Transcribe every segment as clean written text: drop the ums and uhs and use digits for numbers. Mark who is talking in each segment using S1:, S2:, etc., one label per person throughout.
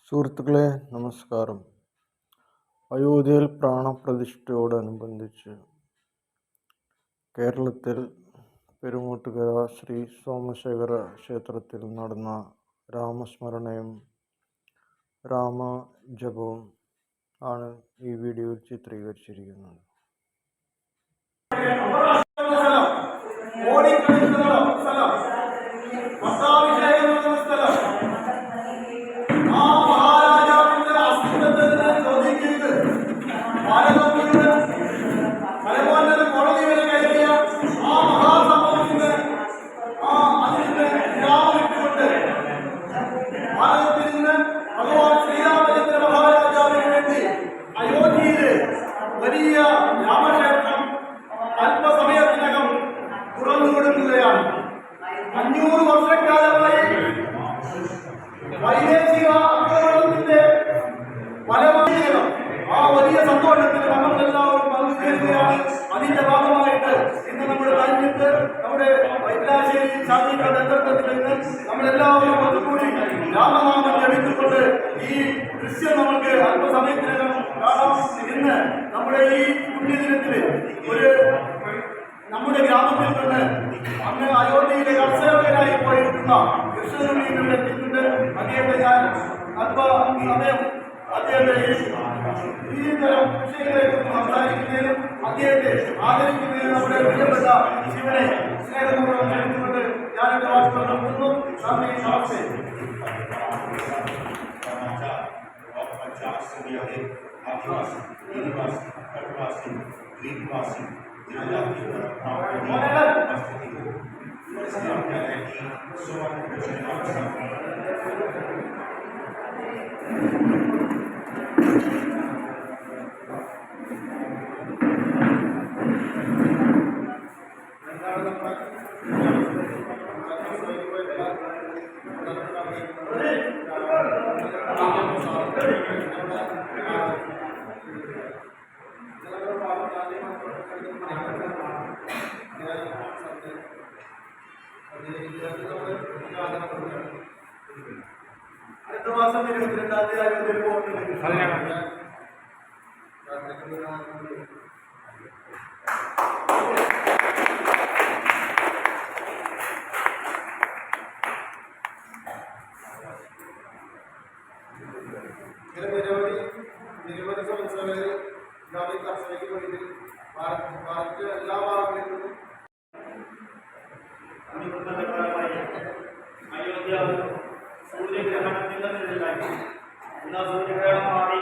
S1: സുഹൃത്തുക്കളെ നമസ്കാരം. അയോധ്യയിൽ പ്രാണപ്രതിഷ്ഠയോടനുബന്ധിച്ച് കേരളത്തിൽ പെരുങ്ങോട്ടുകര ശ്രീ സോമശേഖര ക്ഷേത്രത്തിൽ നടന്ന രാമസ്മരണയും രാമജപവും ആണ് ഈ വീഡിയോയിൽ ചിത്രീകരിച്ചിരിക്കുന്നത്.
S2: വലിയ രാമക്ഷേത്രം അല്പസമയത്തിനകം തുറന്നു കൊടുക്കുകയാണ്. 500 വർഷക്കാലമായി വൈദേശിക ആക്രമണത്തിന്റെ ഫലമായി ആ വലിയ സന്തോഷത്തിൽ നമ്മളെല്ലാവരും പങ്കുചേരുകയാണ്. അതിന്റെ ഭാഗമായിട്ട് ഇന്ന് നമ്മുടെ രാജ്യത്ത് നമ്മുടെ വൈദ്യാശ്ശേരി ശാസ്ത്രീയ നേതൃത്വത്തിൽ നിന്ന് നമ്മളെല്ലാവരും ഒന്നുകൂടി രാമനാമം ജപിച്ചുകൊണ്ട് ഈ ദൃശ്യം നമുക്ക് അല്പസമയത്തിനകം കാണാം. ഇന്ന് നമ്മുടെ ഈ പുണ്യദിനത്തില് നമ്മുടെ ഗ്രാമത്തിൽ നിന്ന് അന്ന് അയോധ്യയിലെ കർഷകരായി പോയിട്ടുള്ള കൃഷ്ണനുണ്ണിയുടെ എത്തിയിട്ടുണ്ട്. അദ്ദേഹത്തെ ഞാൻ അല്പസമയം അദ്ദേഹത്തെ ഈ തരം വിഷയങ്ങളെ കുറിച്ച് സംസാരിക്കുന്നതിനും അദ്ദേഹത്തെ ആദരിക്കുന്നതിനും നമ്മുടെ പ്രിയപ്പെട്ട ശിവനെ സ്നേഹപൂർവ്വം ക്ഷണിച്ചുകൊണ്ട് ഞാൻ എന്റെ വാക്കുകൾ നടത്തുന്നു. നന്ദി, നമസ്തേ. आदिवासी, आदिवासी, कटवासी, द्वीपवासी, जनजाति पर उपस्थिति को समझते हैं कि അടുത്ത മാസം 22-ാം തീയതി അയോധ്യയിൽ പോകുന്നുണ്ട്. നിരവധി സംസ്ഥാനങ്ങളിൽ കർഷകർക്ക് വേണ്ടി ഭാരതത്തിലെ എല്ലാ ഭാഗങ്ങളിലും അയോധ്യ സൂര്യഗ്രഹണത്തിന്റെ നിഴലായി ഇന്ന് സൂര്യഗ്രഹണം മാറി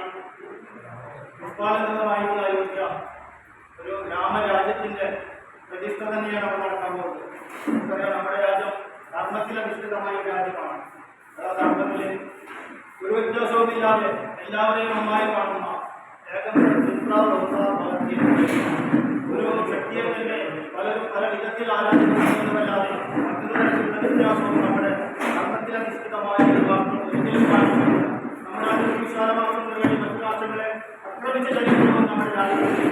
S2: പുഷ്പാലങ്കമായിരുന്ന അയോധ്യ ഒരു രാമരാജ്യത്തിന്റെ പ്രതിഷ്ഠ തന്നെയാണ് അവിടെ നടക്കാൻ പോകുന്നത്. നമുക്കറിയാം, നമ്മുടെ രാജ്യം ധർമ്മത്തിലധിഷ്ഠിതമായ ഒരു രാജ്യമാണ്. ആ ധർമ്മത്തില് ഒരു വ്യത്യാസവുമില്ലാതെ എല്ലാവരെയും നന്നായി കാണുന്ന ഒരു ശക്തിയെ തന്നെ പലരും പല വിധത്തിൽ ആരാധിക്കുന്നതല്ലാതെ മറ്റൊരു തരത്തിലുള്ള വ്യത്യാസവും നമ്മുടെ ധർമ്മത്തിലധിഷ്ഠിതമായ ഒരിക്കലും കാണിക്കുന്നില്ല. നമ്മുടെ രാജ്യത്ത് വിശാലമാക്കുന്നതിന് വേണ്ടി മറ്റു രാഷ്ട്രങ്ങളെ ആക്രമിച്ച് കഴിക്കുമെന്ന് നമ്മുടെ രാജ്യത്ത്.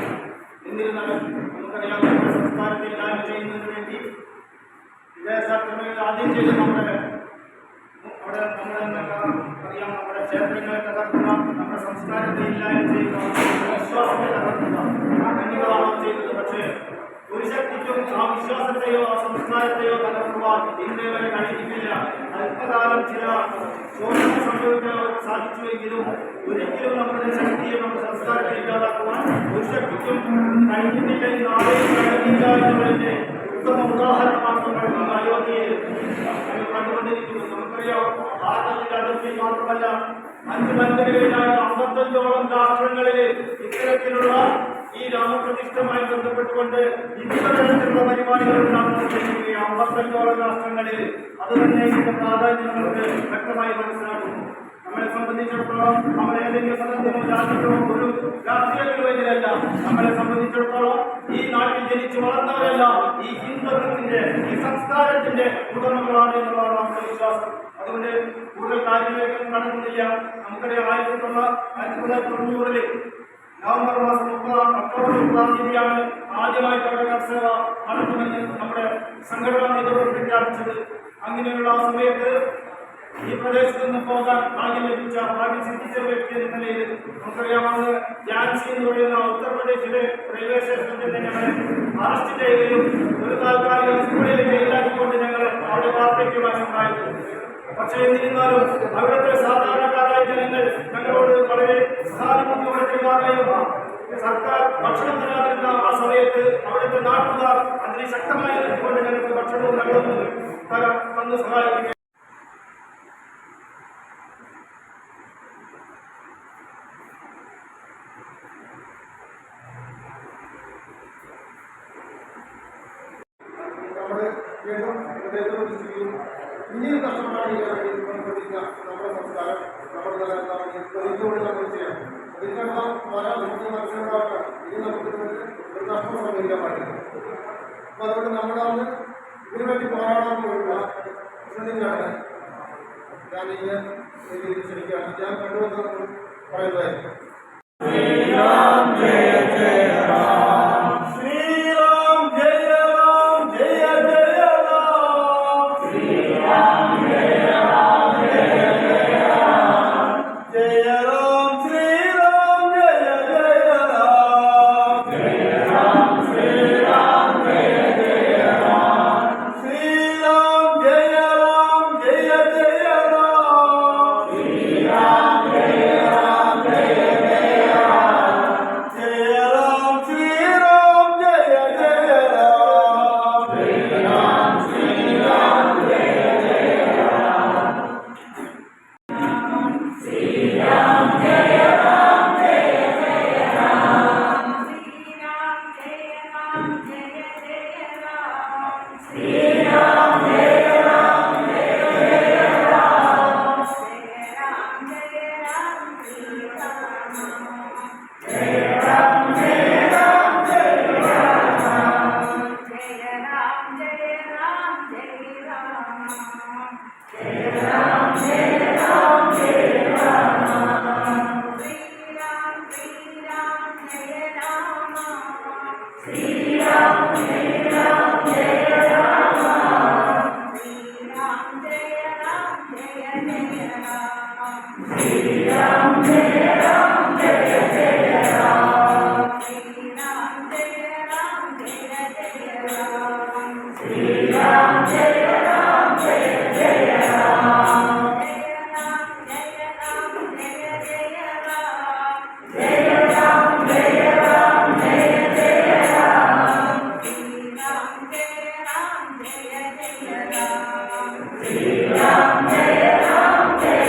S2: എന്നിരുന്നാലും നമുക്കറിയാം, നമ്മുടെ സംസ്കാരത്തെ ഇല്ലായ്മ ചെയ്യുന്നതിന് വേണ്ടി വിദേശാക്രമണങ്ങൾ ആദ്യം ചെയ്ത് നമ്മുടെ അറിയാം, നമ്മുടെ ക്ഷേത്രങ്ങളെ തകർക്കുക, നമ്മുടെ സംസ്കാരത്തെ ഇല്ലായ്മ ചെയ്യുക, വിശ്വാസത്തെ തകർക്കുക എന്നിവയാണ് ചെയ്തത്. പക്ഷേ ഒരു ശക്തിക്കും ആ വിശ്വാസത്തെയോ ആ സംസ്കാരത്തെയോ തകർക്കുവാൻ ഇന്നേ വരെ കഴിഞ്ഞിട്ടില്ല. അല്പകാലം ചില ശോഷണം സംഭവിക്കാൻ സാധിച്ചുവെങ്കിലും ഒരിക്കലും നമ്മുടെ ശക്തിയെ നമ്മുടെ സംസ്കാരത്തെ ഇല്ലാതാക്കുവാൻ ഒരു ശക്തിക്കും കഴിഞ്ഞിട്ടില്ല. ഈ നാളെയും കഴിഞ്ഞില്ല എന്നുള്ളതിന്റെ ഉത്തമ ഉദാഹരണമാണ് നമ്മൾ അയോധ്യയിൽ കണ്ടുകൊണ്ടിരിക്കുന്നത്. നമുക്കറിയാം, ഭാരതത്തിന്റെ അതിർത്തി മാത്രമല്ല 5 മന്ത്രികളിലായ 55ഓളം രാഷ്ട്രങ്ങളിൽ ഇത്തരത്തിലുള്ള ഈ രാമപ്രതിഷ്ഠയുമായി ബന്ധപ്പെട്ടുകൊണ്ട് വിവിധ തരത്തിലുള്ള പരിപാടികൾ നടന്നുകൊണ്ടിരിക്കുകയാണ്. 55ഓളം രാഷ്ട്രങ്ങളിൽ. അത് തന്നെ ഇതിന്റെ പ്രാധാന്യം നമുക്ക് വ്യക്തമായി മനസ്സിലാക്കുന്നു. നമ്മളെ സംബന്ധിച്ചിടത്തോളം നമ്മൾ ഏതെങ്കിലും മതത്തിനോ ജാതിക്കോ ഒരു രാഷ്ട്രീയത്തിനോ എതിരല്ല. നമ്മളെ സംബന്ധിച്ചിടത്തോളം ഈ നാട്ടിൽ ജനിച്ചു വളർന്നവരല്ല ഈ ഹിന്ദുത്വത്തിന്റെ ഈ സംസ്കാരത്തിന്റെ ഉടമകളാണ് എന്നുള്ളതാണ് നമ്മുടെ വിശ്വാസം. അതുകൊണ്ട് കൂടുതൽ കാര്യങ്ങളിലേക്കും കടക്കുന്നില്ല. നമുക്കറിയാം, 1990 നവംബർ മാസം 30-ആം തീയതിയാണ് ആദ്യമായിട്ട് അവിടെ കർഷക നടത്തുമെന്ന് നമ്മുടെ സംഘടനാ നേതൃത്വം പ്രഖ്യാപിച്ചത്. അങ്ങനെയുള്ള ആ സമയത്ത് ഈ പ്രദേശത്ത് നിന്ന് പോകാൻ ഭാഗ്യം ലഭിച്ച ഭാഗ്യം സിദ്ധിച്ച വ്യക്തി എന്ന നിലയിൽ നമുക്കറിയാവുന്ന ഝാൻസി എന്ന് പറയുന്ന ഉത്തർപ്രദേശിലെ റെയിൽവേ സ്റ്റേഷനിൽ നിന്ന് ഞങ്ങളെ അറസ്റ്റ് ചെയ്യുകയും ഒരു താൽക്കാലിക സ്കൂളിൽ ജയിലാക്കിക്കൊണ്ട് ഞങ്ങൾ അവിടെ വാർദ്ധക്യമായിട്ടുണ്ടായിരുന്നു. പക്ഷേ എന്നിരുന്നാലും അവിടുത്തെ സാധാരണക്കാരായ ജനങ്ങൾ ഞങ്ങളോട് വളരെ സഹാനുഭൂതിയോടെ പെരുമാറുകയും സർക്കാർ ഭക്ഷണം തരാതിരുന്ന ആ സമയത്ത് അവിടുത്തെ നാട്ടുകാർ അതിന് ശക്തമായി നിന്നുകൊണ്ട് ഞങ്ങൾക്ക് ഭക്ഷണവും വെള്ളവും തന്നു സഹായിക്കുക.
S3: വീണ്ടും ഹൃദയത്തോട് ചിന്തിക്കുകയും ഇനിയും കഷ്ടപ്പാടിക്കാൻ വേണ്ടി പ്രതിജ്ഞ നമ്മുടെ സംസ്കാരം നമ്മുടെ നിലനിർത്താൻ പ്രതിജ്ഞയോട് നമ്മൾ ചെയ്യണം. പ്രതിജ്ഞ വരാൻ നമുക്ക് മനസ്സിലുണ്ടാവണം. ഇനി നമുക്ക് ഒരു നഷ്ടം സംഭവിക്കാൻ പാടില്ല. അപ്പം അതുകൊണ്ട് നമ്മളന്ന് ഇതിനു വേണ്ടി പോരാടാൻ പോലുള്ള ശ്രദ്ധിച്ചാണ് ഞാൻ ഈ രീതിയിൽ ക്ഷണിക്കുകയാണ്. ഞാൻ കണ്ടുവന്ന് പറയുന്നതായിരിക്കും.
S2: Shriram Jaya Jaya Ram, Shriram Jaya Ram, Jaya Jaya Ram, Shriram Jaya Ram, Jaya Jaya Ram, Jaya Ram Shriram Jaya Jaya Ram, Jaya Ram Shriram Jaya Jaya Ram, Shriram Jaya Ram, Jaya Jaya Ram, Shriram Jaya Ram, Jaya Jaya Ram, Jaya Ram Shriram Jaya Jaya Ram, Shriram Shriram Jaya Jaya Ram, Shriram Jaya Ram, Jaya Jaya Ram, Shriram Jaya Ram, Jaya Jaya Ram, Jaya Ram Jaya Ram, Jaya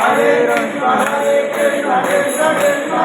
S2: Hare Krishna Krishna Krishna